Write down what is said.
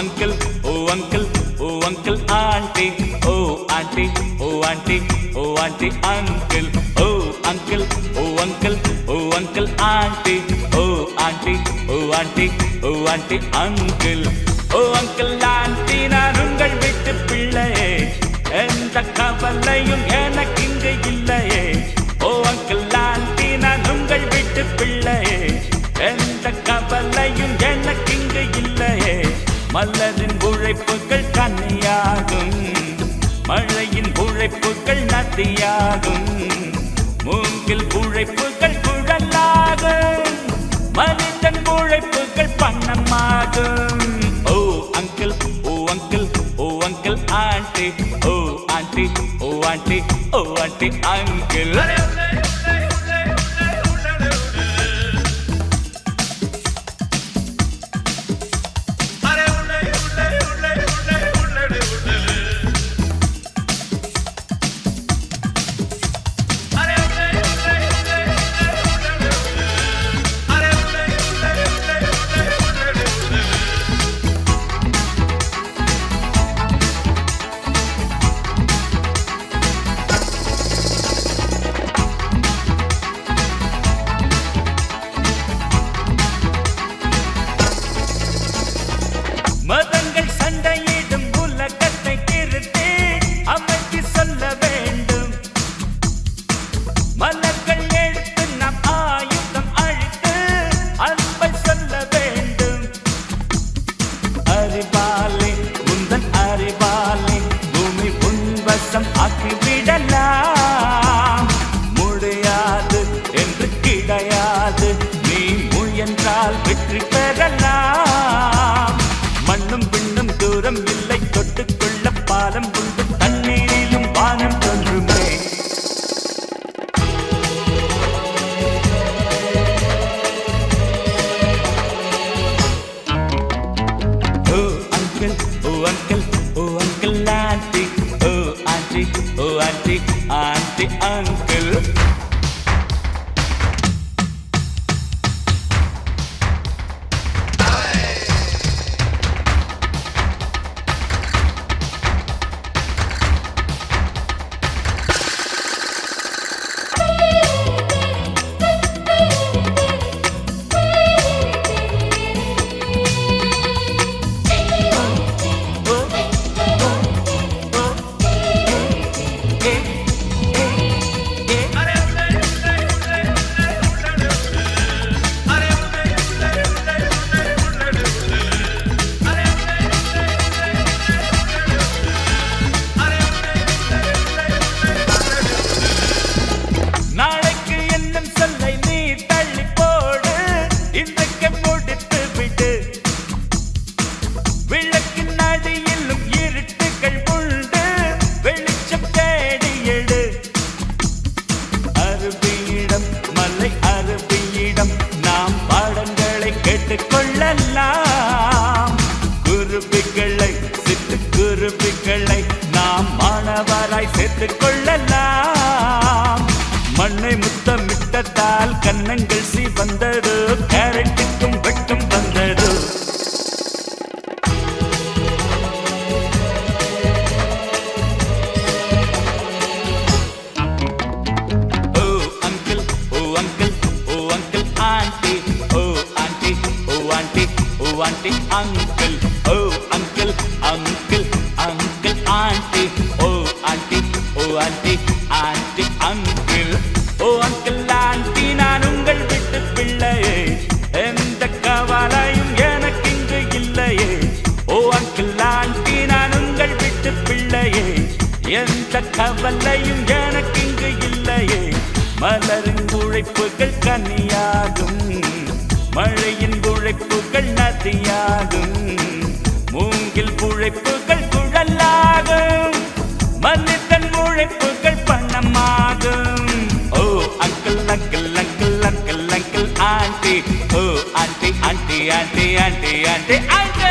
uncle, oh uncle, oh uncle, auntie, oh auntie, oh auntie, oh auntie, uncle, oh uncle, oh uncle, oh uncle, auntie, oh auntie, oh auntie, oh auntie, uncle, oh uncle, auntie, நான் உங்கள் வீட்டு பிள்ளையே, எந்த கவலையும் எனக்கு இங்கு இல்லையே. ஓ uncle aunty, நான் உங்கள் வீட்டு பிள்ளையே, எந்த கவலையும் எனக்கு இங்கு இல்லையே. மலரின் உழைப்புகள் கன்னியாகும், மழையின் உழைப்புகள் நதியாகும், மூங்கில் உழைப்புகள் குழலாகும், மனிதன் உழைப்புகள் பணமாகும். Oh uncle, oh uncle, oh uncle aunty, oh aunty, oh aunty, oh aunty, uncle. மதங்கள் சண்டையிடும் உலகத்தை திருத்தி அமைதி சொல்ல வேண்டும். மலர்கள் எடுத்து நம் ஆயுதம் அழித்து அன்பை சொல்ல வேண்டும். அறிவாலே உந்தன் அறிவாலே பூமி உன்வசம் ஆக்கிவிடலாம். முடியாது என்று கிடையாது, நீ முயன்றால் வெற்றி பெறலாம். மண்ணும் பின்னும் தூரம் இல்லை, தொட்டுக்கொள்ள பாலம் உண்டு, தண்ணீரிலும் வானம் தோன்றுமே. Oh uncle, oh uncle, oh uncle aunty, oh aunty, oh aunty, aunty uncle. நாளைக்கு என்னும் சொல்லை நீ தள்ளி போடு, இன்றைக்கு முடித்து விடு. விளக்கின் அடியிலும் இருட்டுகள் உண்டு, வெளிச்சம் தேடி எடு. அருவியிடம் மலை அருவியிடம் நாம் பாடங்களை கேட்டுக்கொள்ளலாம். குருவிகளை சித்து குருவிகளை நாம் மாணவராய் சேர்த்துக் கொள்ளலாம். மண்ணை முத்தமிட்டதால் கன்னங்கள் சிவந்தது, கேரட்டுக்கும் வெட்கம் வந்தது. ஓ uncle, oh uncle, oh uncle aunty, oh aunty, oh aunty, oh aunty uncle. Oh uncle, uncle, uncle aunty, oh aunty, oh aunty, aunty uncle. Oh uncle aunty, நான் உங்கள் வீட்டு பிள்ளையே, எந்த கவலையும் எனக்கு இங்கு இல்லையே. ஓ அங்கிள் ஆண்டி, நான் உங்கள் வீட்டு பிள்ளையே, எந்த கவலையும் எனக்கு இங்கு இல்லையே. மலரின் உழைப்புகள் கன்னியாகும், மழையின் உழைப்புகள் நதியாகும், மூங்கில் உழைப்புகள் குழலாகும், மனிதன் உழைப்புகள் பணமாகும். Oh uncle, uncle, uncle, uncle, uncle aunty, oh aunty, aunty, aunty, aunty, aunty, aunty.